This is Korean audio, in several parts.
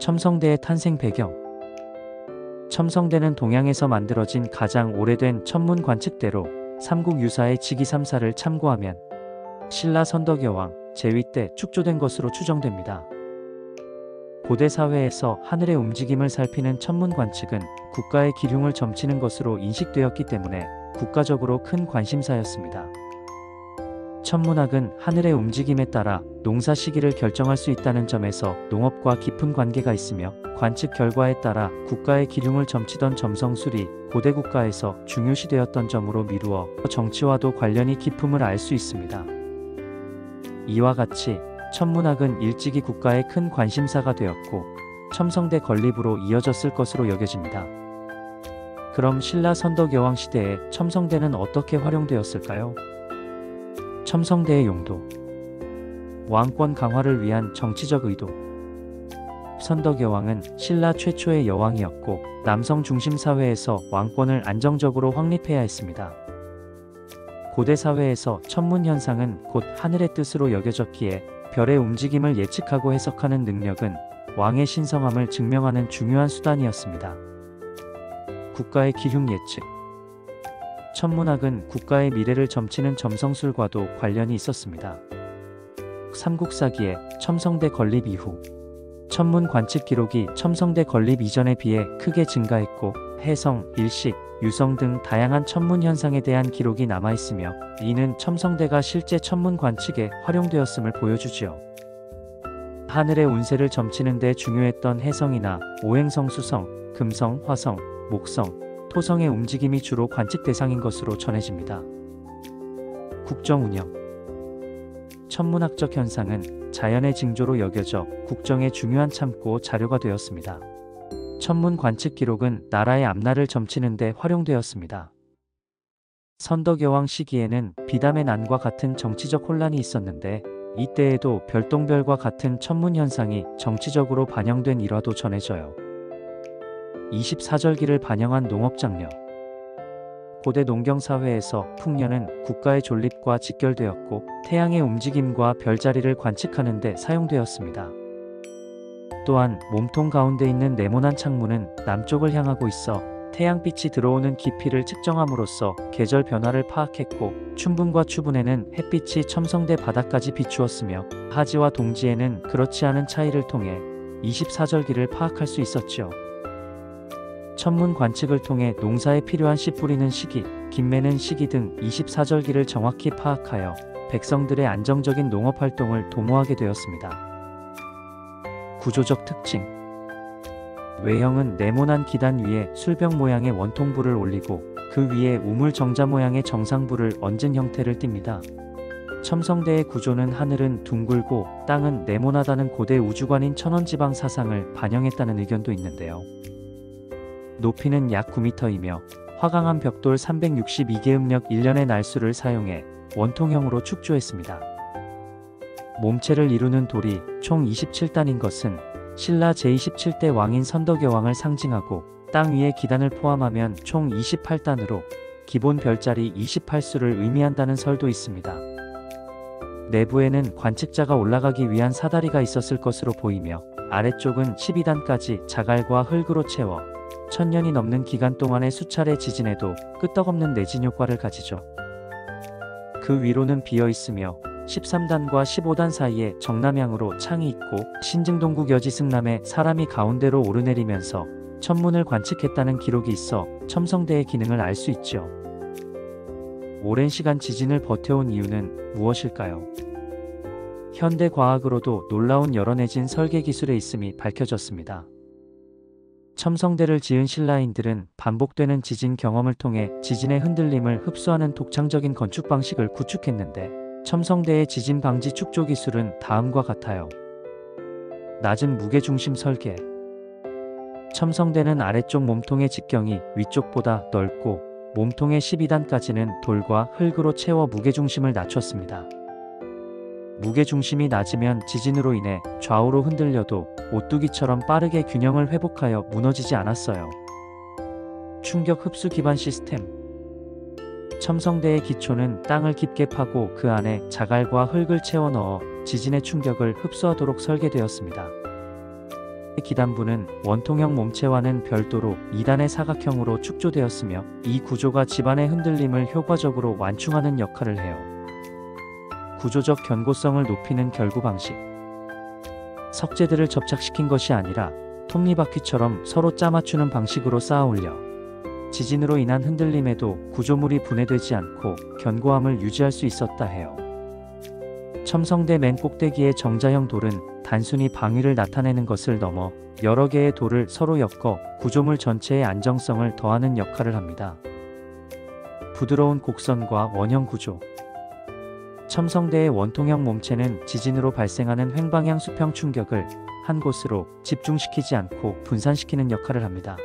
첨성대의 탄생 배경. 첨성대는 동양에서 만들어진 가장 오래된 천문 관측대로 삼국 유사의 직위삼사를 참고하면 신라 선덕여왕 제위 때 축조된 것으로 추정됩니다. 고대 사회에서 하늘의 움직임을 살피는 천문 관측은 국가의 기륭을 점치는 것으로 인식되었기 때문에 국가적으로 큰 관심사였습니다. 천문학은 하늘의 움직임에 따라 농사 시기를 결정할 수 있다는 점에서 농업과 깊은 관계가 있으며, 관측 결과에 따라 국가의 기륭을 점치던 점성술이 고대 국가에서 중요시되었던 점으로 미루어 정치와도 관련이 깊음을 알 수 있습니다. 이와 같이 천문학은 일찍이 국가의 큰 관심사가 되었고 첨성대 건립으로 이어졌을 것으로 여겨집니다. 그럼 신라 선덕여왕 시대에 첨성대는 어떻게 활용되었을까요? 첨성대의 용도. 왕권 강화를 위한 정치적 의도. 선덕여왕은 신라 최초의 여왕이었고 남성 중심 사회에서 왕권을 안정적으로 확립해야 했습니다. 고대 사회에서 천문 현상은 곧 하늘의 뜻으로 여겨졌기에 별의 움직임을 예측하고 해석하는 능력은 왕의 신성함을 증명하는 중요한 수단이었습니다. 국가의 기흉 예측. 천문학은 국가의 미래를 점치는 점성술과도 관련이 있었습니다. 삼국사기에 첨성대 건립 이후 천문 관측 기록이 첨성대 건립 이전에 비해 크게 증가했고 해성, 일식, 유성 등 다양한 천문 현상에 대한 기록이 남아있으며, 이는 첨성대가 실제 천문 관측에 활용되었음을 보여주지요. 하늘의 운세를 점치는 데 중요했던 해성이나 오행성, 수성, 금성, 화성, 목성, 토성의 움직임이 주로 관측 대상인 것으로 전해집니다. 국정 운영. 천문학적 현상은 자연의 징조로 여겨져 국정의 중요한 참고 자료가 되었습니다. 천문 관측 기록은 나라의 앞날을 점치는 데 활용되었습니다. 선덕여왕 시기에는 비담의 난과 같은 정치적 혼란이 있었는데, 이때에도 별똥별과 같은 천문 현상이 정치적으로 반영된 일화도 전해져요. 24절기를 반영한 농업장려. 고대 농경사회에서 풍년은 국가의 존립과 직결되었고 태양의 움직임과 별자리를 관측하는 데 사용되었습니다. 또한 몸통 가운데 있는 네모난 창문은 남쪽을 향하고 있어 태양빛이 들어오는 깊이를 측정함으로써 계절 변화를 파악했고, 춘분과 추분에는 햇빛이 첨성대 바닥까지 비추었으며 하지와 동지에는 그렇지 않은 차이를 통해 24절기를 파악할 수 있었지요. 천문 관측을 통해 농사에 필요한 씨 뿌리는 시기, 김매는 시기 등 24절기를 정확히 파악하여 백성들의 안정적인 농업활동을 도모하게 되었습니다. 구조적 특징. 외형은 네모난 기단 위에 술병 모양의 원통불을 올리고 그 위에 우물 정자 모양의 정상불을 얹은 형태를 띱니다. 첨성대의 구조는 하늘은 둥글고 땅은 네모나다는 고대 우주관인 천원지방 사상을 반영했다는 의견도 있는데요. 높이는 약 9m이며 화강암 벽돌 362개 음력 1년의 날수를 사용해 원통형으로 축조했습니다. 몸체를 이루는 돌이 총 27단인 것은 신라 제27대 왕인 선덕여왕을 상징하고, 땅 위에 기단을 포함하면 총 28단으로 기본 별자리 28수를 의미한다는 설도 있습니다. 내부에는 관측자가 올라가기 위한 사다리가 있었을 것으로 보이며, 아래쪽은 12단까지 자갈과 흙으로 채워 천년이 넘는 기간 동안의 수차례 지진에도 끄떡없는 내진 효과를 가지죠. 그 위로는 비어 있으며 13단과 15단 사이에 정남향으로 창이 있고, 신증동국 여지승남에 사람이 가운데로 오르내리면서 천문을 관측했다는 기록이 있어 첨성대의 기능을 알 수 있죠. 오랜 시간 지진을 버텨온 이유는 무엇일까요? 현대 과학으로도 놀라운 여러 내진 설계 기술에 있음이 밝혀졌습니다. 첨성대를 지은 신라인들은 반복되는 지진 경험을 통해 지진의 흔들림을 흡수하는 독창적인 건축 방식을 구축했는데, 첨성대의 지진 방지 축조 기술은 다음과 같아요. 낮은 무게중심 설계. 첨성대는 아래쪽 몸통의 직경이 위쪽보다 넓고 몸통의 12단까지는 돌과 흙으로 채워 무게중심을 낮췄습니다. 무게중심이 낮으면 지진으로 인해 좌우로 흔들려도 오뚜기처럼 빠르게 균형을 회복하여 무너지지 않았어요. 충격 흡수 기반 시스템. 첨성대의 기초는 땅을 깊게 파고 그 안에 자갈과 흙을 채워 넣어 지진의 충격을 흡수하도록 설계되었습니다. 기단부는 원통형 몸체와는 별도로 2단의 사각형으로 축조되었으며 이 구조가 집안의 흔들림을 효과적으로 완충하는 역할을 해요. 구조적 견고성을 높이는 결구 방식. 석재들을 접착시킨 것이 아니라 톱니바퀴처럼 서로 짜맞추는 방식으로 쌓아 올려 지진으로 인한 흔들림에도 구조물이 분해되지 않고 견고함을 유지할 수 있었다 해요. 첨성대 맨 꼭대기의 정자형 돌은 단순히 방위를 나타내는 것을 넘어 여러 개의 돌을 서로 엮어 구조물 전체의 안정성을 더하는 역할을 합니다. 부드러운 곡선과 원형 구조. 첨성대의 원통형 몸체는 지진으로 발생하는 횡방향 수평 충격을 한 곳으로 집중시키지 않고 분산시키는 역할을 합니다.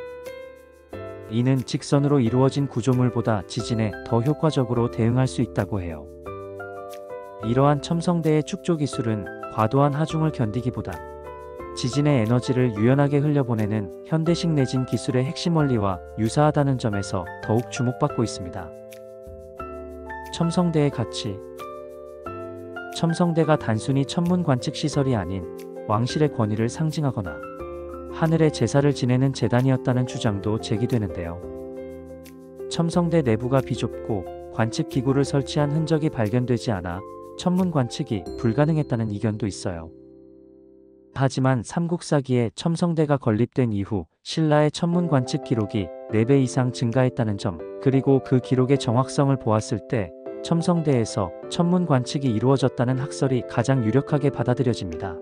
이는 직선으로 이루어진 구조물보다 지진에 더 효과적으로 대응할 수 있다고 해요. 이러한 첨성대의 축조 기술은 과도한 하중을 견디기보다 지진의 에너지를 유연하게 흘려보내는 현대식 내진 기술의 핵심 원리와 유사하다는 점에서 더욱 주목받고 있습니다. 첨성대의 가치. 첨성대가 단순히 천문 관측 시설이 아닌 왕실의 권위를 상징하거나 하늘의 제사를 지내는 제단이었다는 주장도 제기되는데요. 첨성대 내부가 비좁고 관측 기구를 설치한 흔적이 발견되지 않아 천문 관측이 불가능했다는 의견도 있어요. 하지만 삼국사기에 첨성대가 건립된 이후 신라의 천문 관측 기록이 4배 이상 증가했다는 점, 그리고 그 기록의 정확성을 보았을 때 첨성대에서 천문 관측이 이루어졌다는 학설이 가장 유력하게 받아들여집니다.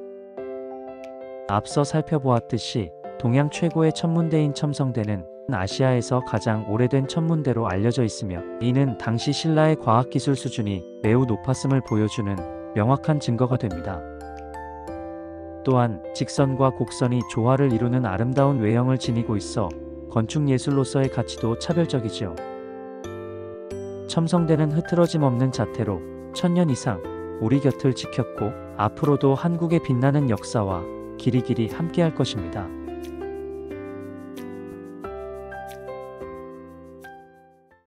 앞서 살펴보았듯이 동양 최고의 천문대인 첨성대는 아시아에서 가장 오래된 천문대로 알려져 있으며 이는 당시 신라의 과학기술 수준이 매우 높았음을 보여주는 명확한 증거가 됩니다. 또한 직선과 곡선이 조화를 이루는 아름다운 외형을 지니고 있어 건축예술로서의 가치도 차별적이지요. 첨성대는 흐트러짐 없는 자태로 1000년 이상 우리 곁을 지켰고 앞으로도 한국의 빛나는 역사와 길이길이 함께할 것입니다.